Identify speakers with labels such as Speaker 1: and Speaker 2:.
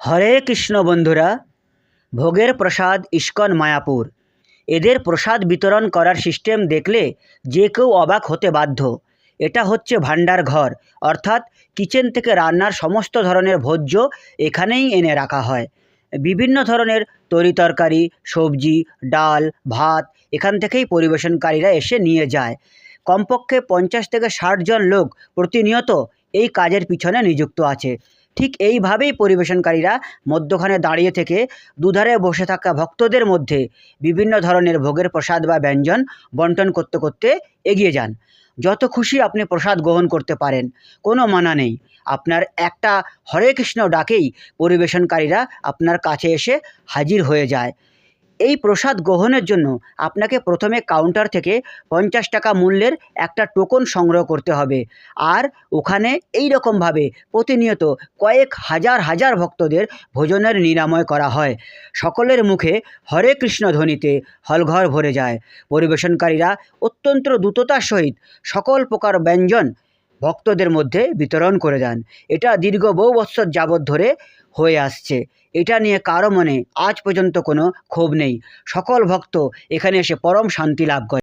Speaker 1: হরে কৃষ্ণ বন্ধুরা, ভোগের প্রসাদ ইস্কন মায়াপুর। এদের প্রসাদ বিতরণ করার সিস্টেম দেখলে যে কেউ অবাক হতে বাধ্য। এটা হচ্ছে ভাণ্ডার ঘর, অর্থাৎ কিচেন থেকে রান্নার সমস্ত ধরনের ভোজ্য এখানেই এনে রাখা হয়। বিভিন্ন ধরনের তরিতরকারি, সবজি, ডাল, ভাত এখান থেকেই পরিবেশনকারীরা এসে নিয়ে যায়। কমপক্ষে 50 থেকে 60 জন লোক প্রতিনিয়ত এই কাজের পিছনে নিযুক্ত আছে। ঠিক এইভাবেই পরিবেশনকারীরা মধ্যখানে দাঁড়িয়ে থেকে দুধারে বসে থাকা ভক্তদের মধ্যে বিভিন্ন ধরনের ভোগের প্রসাদ বা ব্যঞ্জন বন্টন করতে করতে এগিয়ে যান। যত খুশি আপনি প্রসাদ গ্রহণ করতে পারেন, কোনো মানা নেই। আপনার একটা হরে কৃষ্ণ ডাকেই পরিবেশনকারীরা আপনার কাছে এসে হাজির হয়ে যায়। এই প্রসাদ গ্রহণের জন্য আপনাকে প্রথমে কাউন্টার থেকে 50 টাকা মূল্যের একটা টোকন সংগ্রহ করতে হবে। আর ওখানে এই রকমভাবে প্রতিনিয়ত কয়েক হাজার হাজার ভক্তদের ভোজনের নিরাময় করা হয়। সকলের মুখে হরে কৃষ্ণ ধ্বনিতে হলঘর ভরে যায়। পরিবেশনকারীরা অত্যন্ত দ্রুততার সহিত সকল প্রকার ব্যঞ্জন ভক্তদের মধ্যে বিতরণ করে দেন। এটা দীর্ঘ বহু বৎসর যাবৎ ধরে হয়ে আসছে। এটা নিয়ে কারো মনে আজ পর্যন্ত কোনো ক্ষোভ নেই। সকল ভক্ত এখানে এসে পরম শান্তি লাভ করে।